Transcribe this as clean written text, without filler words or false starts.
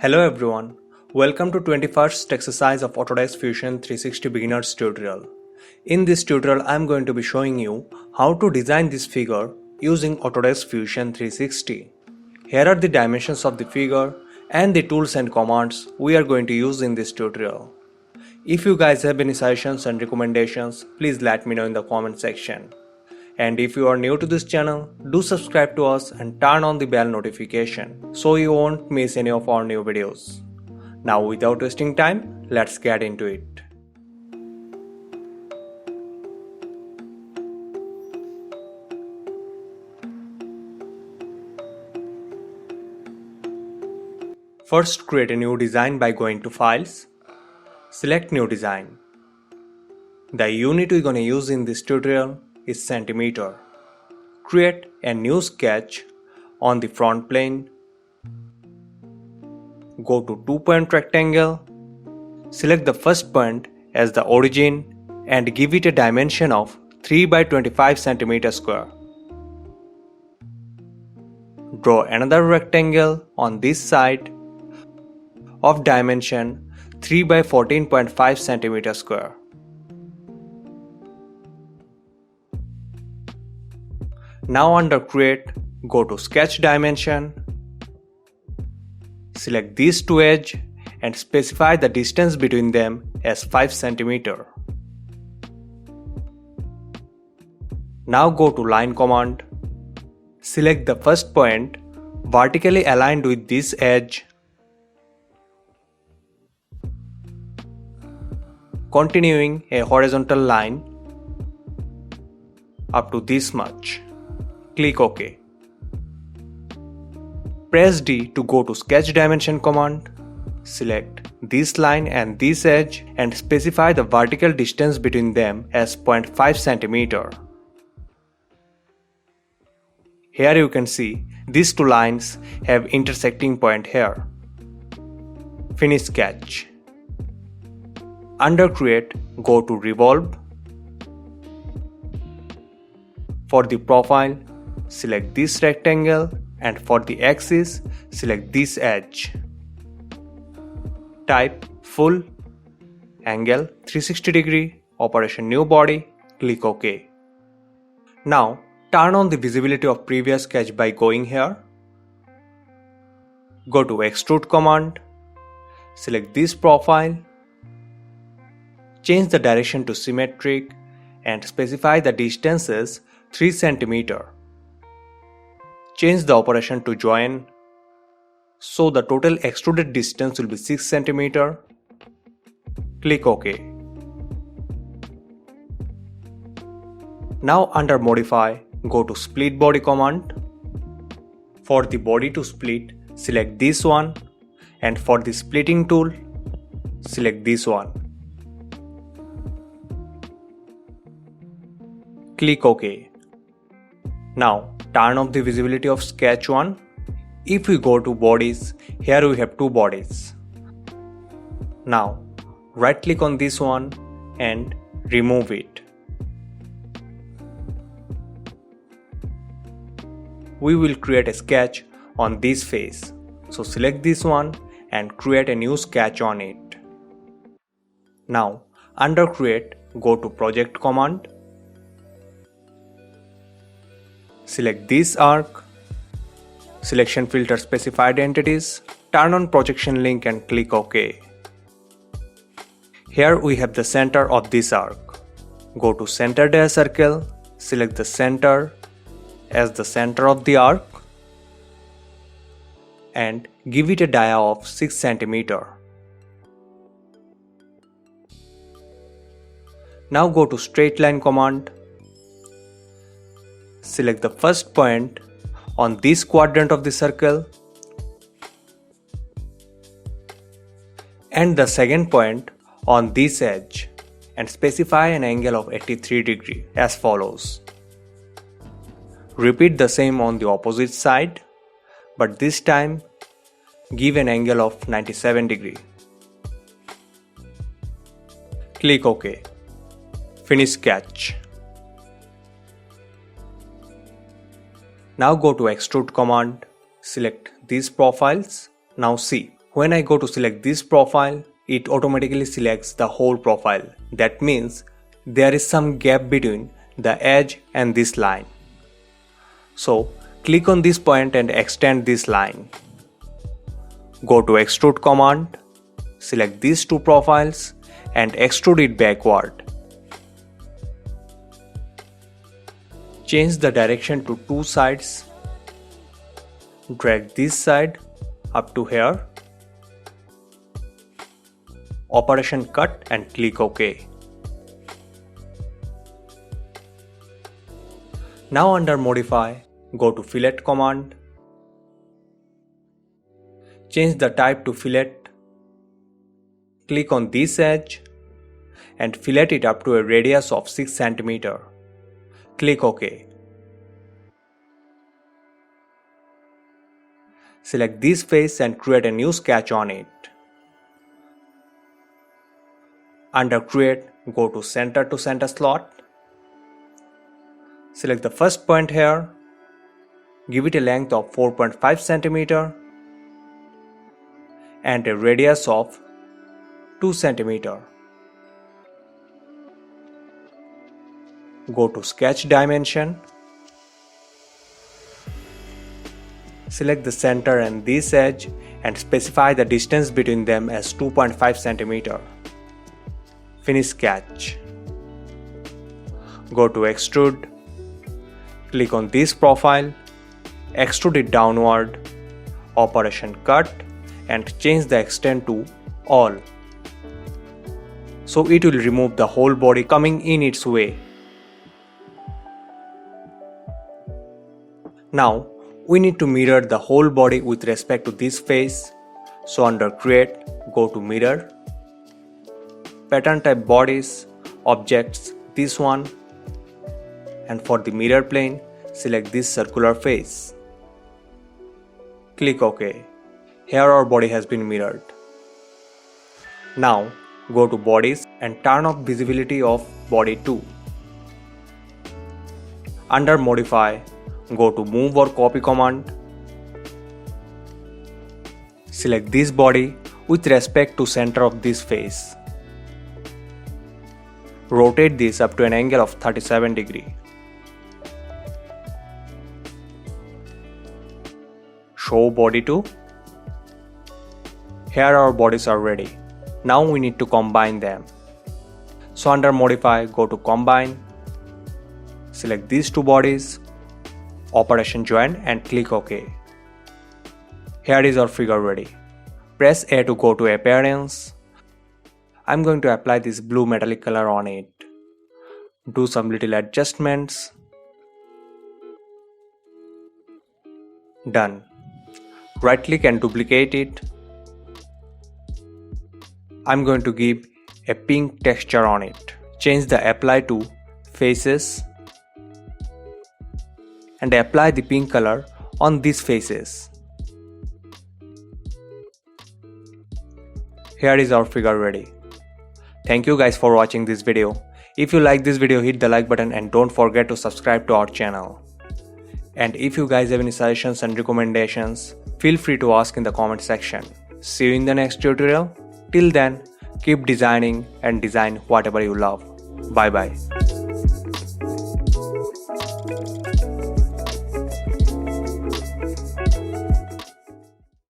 Hello everyone, welcome to 21st exercise of Autodesk Fusion 360 Beginners tutorial. In this tutorial I am going to be showing you how to design this figure using Autodesk Fusion 360. Here are the dimensions of the figure and the tools and commands we are going to use in this tutorial. If you guys have any suggestions and recommendations, please let me know in the comment section. And if you are new to this channel, do subscribe to us and turn on the bell notification so you won't miss any of our new videos. Now without wasting time, let's get into it. First, create a new design by going to Files, select New Design. The unit we're gonna use in this tutorial is centimeter. Create a new sketch on the front plane. Go to 2-point rectangle. Select the first point as the origin and give it a dimension of 3 by 25 cm square. Draw another rectangle on this side of dimension 3 by 14.5 cm square. Now under Create, go to Sketch Dimension, select these two edges and specify the distance between them as 5 cm. Now go to Line command, select the first point vertically aligned with this edge. Continuing a horizontal line up to this much. Click OK. Press D to go to Sketch Dimension command. Select this line and this edge and specify the vertical distance between them as 0.5 cm. Here you can see these two lines have intersecting point here. Finish sketch. Under Create, go to Revolve. For the profile, select this rectangle and for the axis, select this edge. Type Full Angle 360 degree Operation New Body, click OK. Now turn on the visibility of previous sketch by going here. Go to Extrude command, select this profile, change the direction to symmetric and specify the distance as 3 cm. Change the operation to join, so the total extruded distance will be 6 cm. Click OK. Now under Modify, go to Split Body command. For the body to split, select this one and for the splitting tool, select this one. Click OK. Now turn off the visibility of sketch 1. If we go to bodies, here we have two bodies. Now right click on this one and remove it. We will create a sketch on this face. So select this one and create a new sketch on it. Now under Create, go to Project command. Select this arc, selection filter specified entities, turn on projection link and click OK. Here we have the center of this arc. Go to Center Dia Circle, select the center as the center of the arc and give it a dia of 6 cm. Now go to Straight Line command. Select the first point on this quadrant of the circle and the second point on this edge and specify an angle of 83 degrees as follows. Repeat the same on the opposite side, but this time give an angle of 97 degrees. Click OK. Finish sketch. Now go to Extrude command, select these profiles. Now see, When I go to select this profile, it automatically selects the whole profile. That means there is some gap between the edge and this line. So click on this point and extend this line. Go to extrude command, select these two profiles and extrude it backward. Change the direction to two sides. Drag this side up to here. Operation cut and click OK. Now under modify, go to fillet command. Change the type to fillet. Click on this edge and fillet it up to a radius of 6 cm. Click OK. Select this face and create a new sketch on it. Under create, go to center slot. Select the first point here. Give it a length of 4.5 cm and a radius of 2 cm. Go to sketch dimension. Select the center and this edge and specify the distance between them as 2.5 cm. Finish sketch. Go to extrude. Click on this profile. Extrude it downward. Operation cut and change the extent to all. So it will remove the whole body coming in its way. Now we need to mirror the whole body with respect to this face. So under create, go to mirror. Pattern type bodies, objects, this one. And for the mirror plane, select this circular face. Click OK. Here our body has been mirrored. Now go to bodies and turn off visibility of body 2. Under modify, go to move or copy command. Select this body with respect to center of this face. Rotate this up to an angle of 37 degrees. Show body 2. Here our bodies are ready. Now we need to combine them. So under modify, go to combine. Select these two bodies. Operation join and click OK. Here is our figure ready. Press A to go to appearance. I'm going to apply this blue metallic color on it. Do some little adjustments. Done. Right click and duplicate it. I'm going to give a pink texture on it. Change the apply to faces and apply the pink color on these faces. Here is our figure ready. Thank you guys for watching this video. If you like this video, hit the like button and don't forget to subscribe to our channel. And if you guys have any suggestions and recommendations, feel free to ask in the comment section. See you in the next tutorial. Till then, keep designing and design whatever you love. Bye bye.